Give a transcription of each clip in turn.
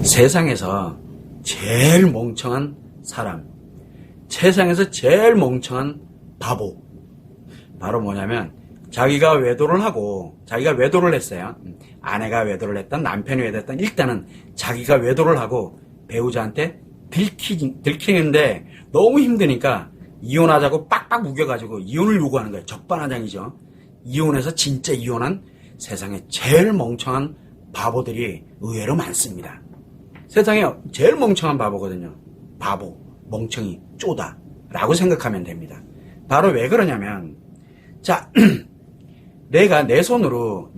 세상에서 제일 멍청한 사람, 세상에서 제일 멍청한 바보. 바로 뭐냐면 자기가 외도를 하고, 자기가 외도를 했어요. 아내가 외도를 했던, 남편이 외도했던, 일단은 자기가 외도를 하고 배우자한테 들키는데 너무 힘드니까 이혼하자고 빡빡 우겨가지고 이혼을 요구하는 거예요. 적반하장이죠. 이혼해서 진짜 이혼한 세상에 제일 멍청한 바보들이 의외로 많습니다. 세상에 제일 멍청한 바보거든요. 바보, 멍청이, 쪼다 라고 생각하면 됩니다. 바로 왜 그러냐면, 자, 내가 내 손으로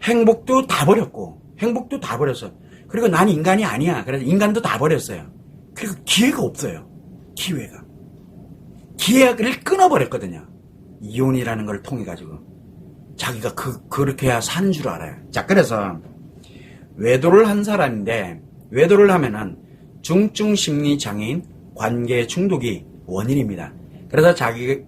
행복도 다 버렸고, 행복도 다 버렸어. 그리고 난 인간이 아니야. 그래서 인간도 다 버렸어요. 그리고 기회가 없어요. 기회를 끊어버렸거든요. 이혼이라는 걸 통해가지고. 자기가 그렇게 해야 사는 줄 알아요. 자, 그래서 외도를 한 사람인데, 외도를 하면은 중증심리장애인 관계 중독이 원인입니다. 그래서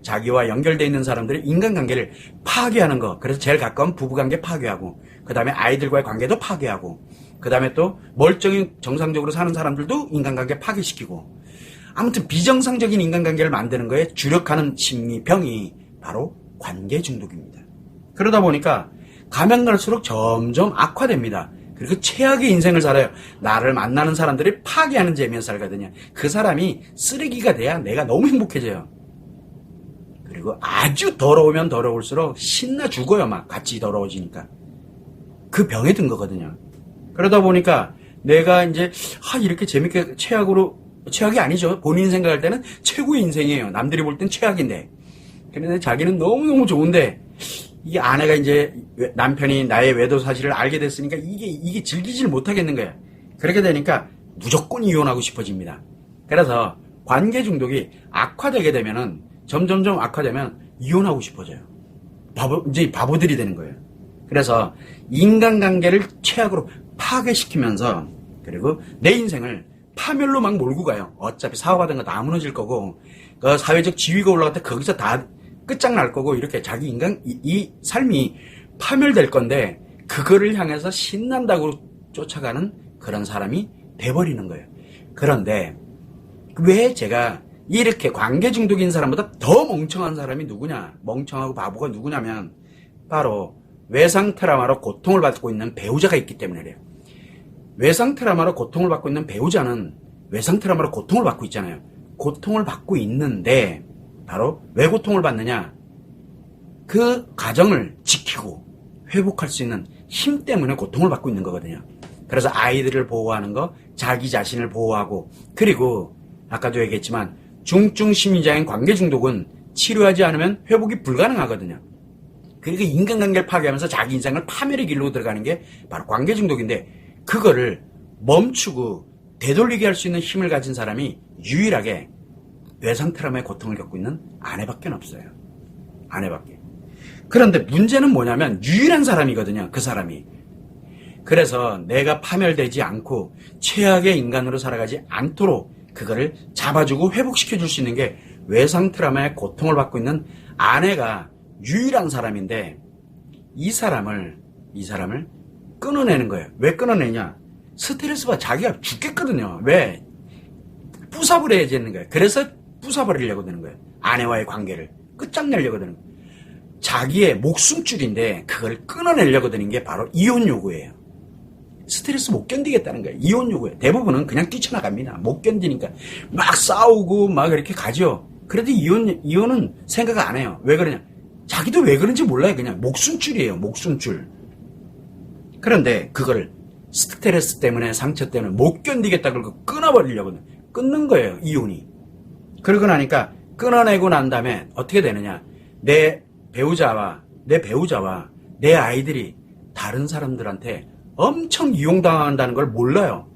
자기와 연결되어 있는 사람들이 인간관계를 파괴하는 거. 그래서 제일 가까운 부부관계 파괴하고, 그 다음에 아이들과의 관계도 파괴하고, 그 다음에 또 멀쩡히 정상적으로 사는 사람들도 인간관계 파괴시키고, 아무튼 비정상적인 인간관계를 만드는 거에 주력하는 심리병이 바로 관계 중독입니다. 그러다 보니까 가면 갈수록 점점 악화됩니다. 그리고 최악의 인생을 살아요. 나를 만나는 사람들이 파괴하는 재미에서 살거든요. 그 사람이 쓰레기가 돼야 내가 너무 행복해져요. 그리고 아주 더러우면 더러울수록 신나 죽어요. 막 같이 더러워지니까. 그 병에 든 거거든요. 그러다 보니까 내가 이제 이렇게 재밌게 최악이 아니죠. 본인 생각할 때는 최고의 인생이에요. 남들이 볼 땐 최악인데. 그런데 자기는 너무너무 좋은데, 이 아내가 이제 남편이 나의 외도 사실을 알게 됐으니까 이게 즐기질 못하겠는 거야. 그렇게 되니까 무조건 이혼하고 싶어집니다. 그래서 관계 중독이 악화되게 되면은 점점점 악화되면 이혼하고 싶어져요. 이제 바보들이 되는 거예요. 그래서 인간관계를 최악으로 파괴시키면서, 그리고 내 인생을 파멸로 막 몰고 가요. 어차피 사업하던 거 다 무너질 거고, 그 사회적 지위가 올라갈 때 거기서 다 끝장날 거고, 이렇게 자기 이 삶이 파멸될 건데, 그거를 향해서 신난다고 쫓아가는 그런 사람이 돼버리는 거예요. 그런데 왜 제가 이렇게 관계 중독인 사람보다 더 멍청한 사람이 누구냐, 멍청하고 바보가 누구냐면 바로 외상 트라우마로 고통을 받고 있는 배우자가 있기 때문에 그래요. 외상 트라우마로 고통을 받고 있는 배우자는 외상 트라우마로 고통을 받고 있잖아요. 고통을 받고 있는데 바로 왜 고통을 받느냐, 그 가정을 지키고 회복할 수 있는 힘 때문에 고통을 받고 있는 거거든요. 그래서 아이들을 보호하는 거, 자기 자신을 보호하고, 그리고 아까도 얘기했지만 중증심리장애인 관계 중독은 치료하지 않으면 회복이 불가능하거든요. 그러니까 인간관계를 파괴하면서 자기 인생을 파멸의 길로 들어가는 게 바로 관계 중독인데, 그거를 멈추고 되돌리게 할 수 있는 힘을 가진 사람이 유일하게 외상 트라우마의 고통을 겪고 있는 아내밖에 없어요. 아내밖에. 그런데 문제는 뭐냐면 유일한 사람이거든요. 그 사람이. 그래서 내가 파멸되지 않고 최악의 인간으로 살아가지 않도록 그거를 잡아주고 회복시켜줄 수 있는 게 외상 트라우마의 고통을 받고 있는 아내가 유일한 사람인데, 이 사람을 끊어내는 거예요. 왜 끊어내냐? 스트레스받아 자기가 죽겠거든요. 왜? 부숴버려야 되는 거예요. 그래서 부숴버리려고 되는 거예요. 아내와의 관계를 끝장내려고 되는 거예요. 자기의 목숨줄인데 그걸 끊어내려고 되는 게 바로 이혼 요구예요. 스트레스 못 견디겠다는 거예요. 이혼 요구예요. 대부분은 그냥 뛰쳐나갑니다. 못 견디니까 막 싸우고 막 이렇게 가죠. 그래도 이혼은 생각 안 해요. 왜 그러냐? 자기도 왜 그런지 몰라요. 그냥 목숨줄이에요. 목숨줄. 그런데 그걸 스트레스 때문에, 상처 때문에 못 견디겠다 그러고 끊어버리려고 끊는 거예요. 이혼이. 그러고 나니까 끊어내고 난 다음에 어떻게 되느냐? 내 배우자와 내 아이들이 다른 사람들한테 엄청 이용당한다는 걸 몰라요.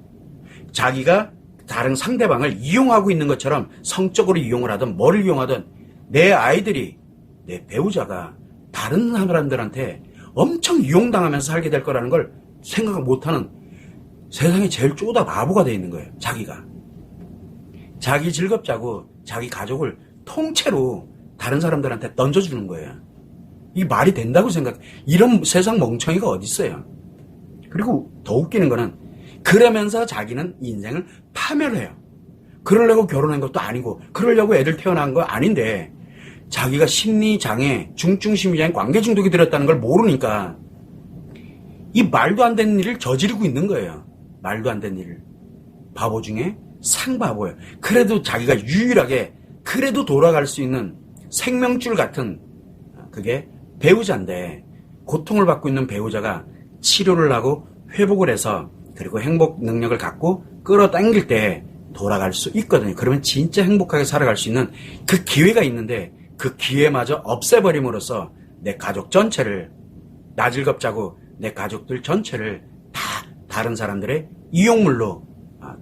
자기가 다른 상대방을 이용하고 있는 것처럼 성적으로 이용을 하든 뭐를 이용하든 내 아이들이, 내 배우자가 다른 사람들한테 엄청 이용당하면서 살게 될 거라는 걸 생각을 못하는 세상에 제일 쪼다 바보가 되어 있는 거예요. 자기가. 자기 즐겁자고 자기 가족을 통째로 다른 사람들한테 던져주는 거예요. 이 말이 된다고 이런 세상 멍청이가 어디 있어요. 그리고 더 웃기는 거는 그러면서 자기는 인생을 파멸해요. 그러려고 결혼한 것도 아니고 그러려고 애들 태어난 거 아닌데 자기가 심리장애, 중증 심리장애, 관계 중독이 들었다는 걸 모르니까 이 말도 안 되는 일을 저지르고 있는 거예요. 말도 안 되는 일을. 바보 중에 상바보예요. 그래도 자기가 유일하게 그래도 돌아갈 수 있는 생명줄 같은 그게 배우자인데 고통을 받고 있는 배우자가 치료를 하고 회복을 해서 그리고 행복 능력을 갖고 끌어당길 때 돌아갈 수 있거든요. 그러면 진짜 행복하게 살아갈 수 있는 그 기회가 있는데 그 기회마저 없애버림으로써 내 가족 전체를 나 즐겁자고 내 가족들 전체를 다 다른 사람들의 이용물로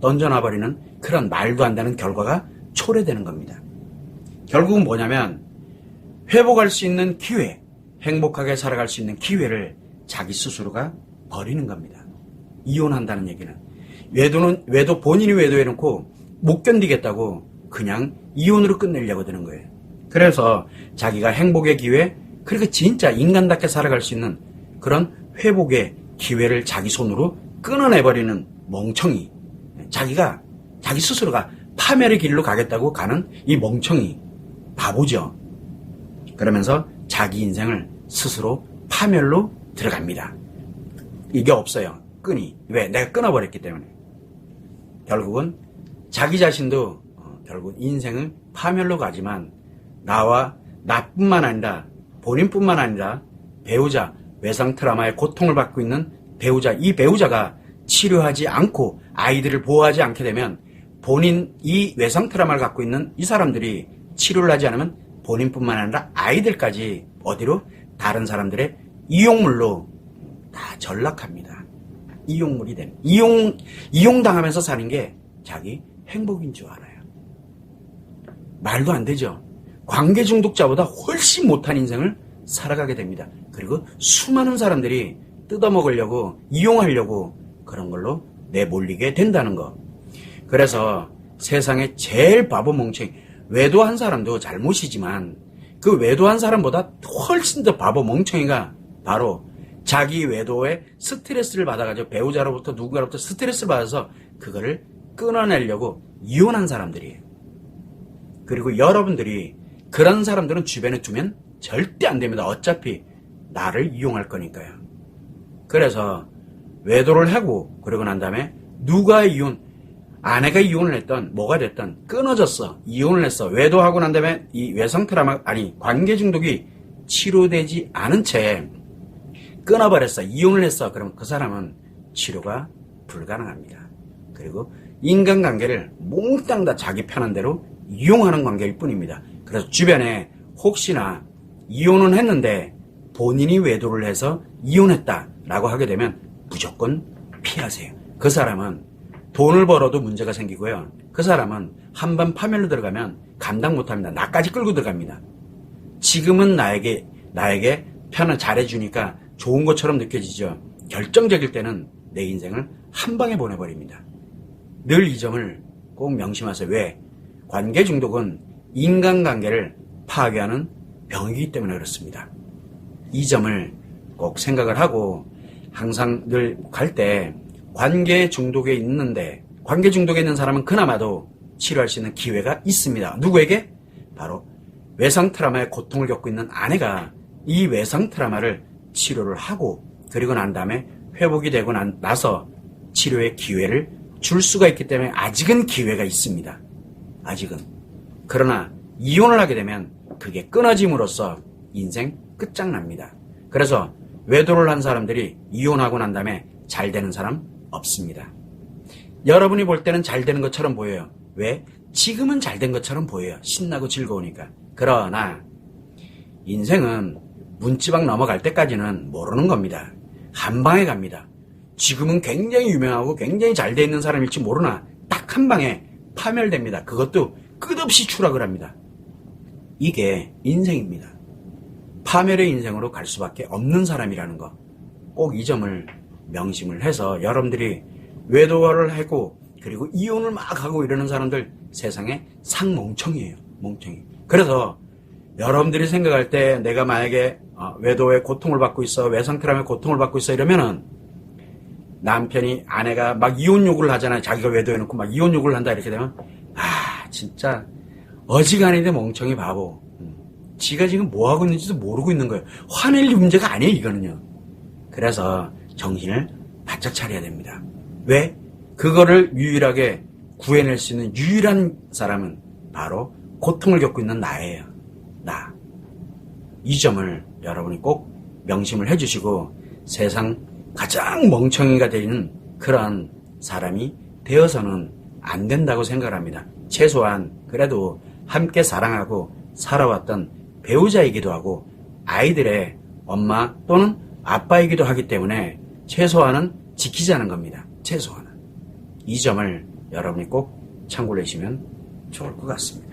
던져놔버리는 그런 말도 안 되는 결과가 초래되는 겁니다. 결국은 뭐냐면 회복할 수 있는 기회, 행복하게 살아갈 수 있는 기회를 자기 스스로가 버리는 겁니다. 이혼한다는 얘기는. 외도 본인이 외도해놓고 못 견디겠다고 그냥 이혼으로 끝내려고 드는 거예요. 그래서 자기가 행복의 기회, 그리고 진짜 인간답게 살아갈 수 있는 그런 회복의 기회를 자기 손으로 끊어내버리는 멍청이. 자기 스스로가 파멸의 길로 가겠다고 가는 이 멍청이. 바보죠. 그러면서 자기 인생을 스스로 파멸로 들어갑니다. 이게 없어요. 끈이. 왜? 내가 끊어버렸기 때문에. 결국은 자기 자신도 결국 인생을 파멸로 가지만 나뿐만 아니라 본인뿐만 아니라 배우자, 외상 트라우마의 고통을 받고 있는 배우자, 이 배우자가 치료하지 않고 아이들을 보호하지 않게 되면 본인 이 외상 트라우마를 갖고 있는 이 사람들이 치료를 하지 않으면 본인뿐만 아니라 아이들까지 어디로? 다른 사람들의 이용물로 다 전락합니다. 이용물이 되는. 이용당하면서 사는 게 자기 행복인 줄 알아요. 말도 안 되죠. 관계 중독자보다 훨씬 못한 인생을 살아가게 됩니다. 그리고 수많은 사람들이 뜯어먹으려고, 이용하려고 그런 걸로 내몰리게 된다는 거. 그래서 세상에 제일 바보 멍청이, 외도한 사람도 잘못이지만 그 외도한 사람보다 훨씬 더 바보 멍청이가 바로 자기 외도에 스트레스를 받아가지고 배우자로부터 누군가로부터 스트레스를 받아서 그거를 끊어내려고 이혼한 사람들이에요. 그리고 여러분들이 그런 사람들은 주변에 두면 절대 안 됩니다. 어차피 나를 이용할 거니까요. 그래서 외도를 하고 그러고 난 다음에 누가 아내가 이혼을 했던 뭐가 됐던 끊어졌어. 이혼을 했어. 외도하고 난 다음에 이 외상 트라우마 관계 중독이 치료되지 않은 채 끊어버렸어. 이혼을 했어. 그러면 그 사람은 치료가 불가능합니다. 그리고 인간관계를 몽땅 다 자기 편한 대로 이용하는 관계일 뿐입니다. 그래서 주변에 혹시나 이혼은 했는데 본인이 외도를 해서 이혼했다라고 하게 되면 무조건 피하세요. 그 사람은 돈을 벌어도 문제가 생기고요. 그 사람은 한번 파멸로 들어가면 감당 못합니다. 나까지 끌고 들어갑니다. 지금은 나에게 편을 잘해주니까 좋은 것처럼 느껴지죠. 결정적일 때는 내 인생을 한 방에 보내버립니다. 늘 이 점을 꼭 명심하세요. 왜? 관계 중독은 인간관계를 파괴하는 병이기 때문에 그렇습니다. 이 점을 꼭 생각을 하고 항상 늘 갈 때 관계 중독에 있는 사람은 그나마도 치료할 수 있는 기회가 있습니다. 누구에게? 바로 외상 트라우마의 고통을 겪고 있는 아내가 이 외상 트라우마를 치료를 하고 그리고 난 다음에 회복이 되고 나서 치료의 기회를 줄 수가 있기 때문에 아직은 기회가 있습니다. 아직은. 그러나 이혼을 하게 되면 그게 끊어짐으로써 인생 끝장납니다. 그래서 외도를 한 사람들이 이혼하고 난 다음에 잘 되는 사람 없습니다. 여러분이 볼 때는 잘 되는 것처럼 보여요. 왜? 지금은 잘 된 것처럼 보여요. 신나고 즐거우니까. 그러나 인생은 문지방 넘어갈 때까지는 모르는 겁니다. 한 방에 갑니다. 지금은 굉장히 유명하고 굉장히 잘 돼 있는 사람일지 모르나 딱 한 방에 파멸됩니다. 그것도 끝없이 추락을 합니다. 이게 인생입니다. 파멸의 인생으로 갈 수밖에 없는 사람이라는 거. 꼭 이 점을 명심을 해서 여러분들이 외도를 하고 그리고 이혼을 막 하고 이러는 사람들 세상에 상멍청이에요. 멍청이. 그래서 여러분들이 생각할 때 내가 만약에 외도의 고통을 받고 있어, 외상 트라우마의 고통을 받고 있어 이러면은 남편이 아내가 막 이혼 요구를 하잖아요. 자기가 외도해놓고 막 이혼 요구를 한다 이렇게 되면 진짜 어지간히도 멍청이 바보. 지가 지금 뭐 하고 있는지도 모르고 있는 거예요. 화낼 문제가 아니에요 이거는요. 그래서 정신을 바짝 차려야 됩니다. 왜? 그거를 유일하게 구해낼 수 있는 유일한 사람은 바로 고통을 겪고 있는 나예요. 나. 이 점을 여러분이 꼭 명심을 해주시고 세상 가장 멍청이가 되는 그런 사람이 되어서는 안 된다고 생각합니다. 최소한 그래도 함께 사랑하고 살아왔던 배우자이기도 하고 아이들의 엄마 또는 아빠이기도 하기 때문에 최소한은 지키자는 겁니다. 최소한은. 이 점을 여러분이 꼭 참고를 해주시면 좋을 것 같습니다.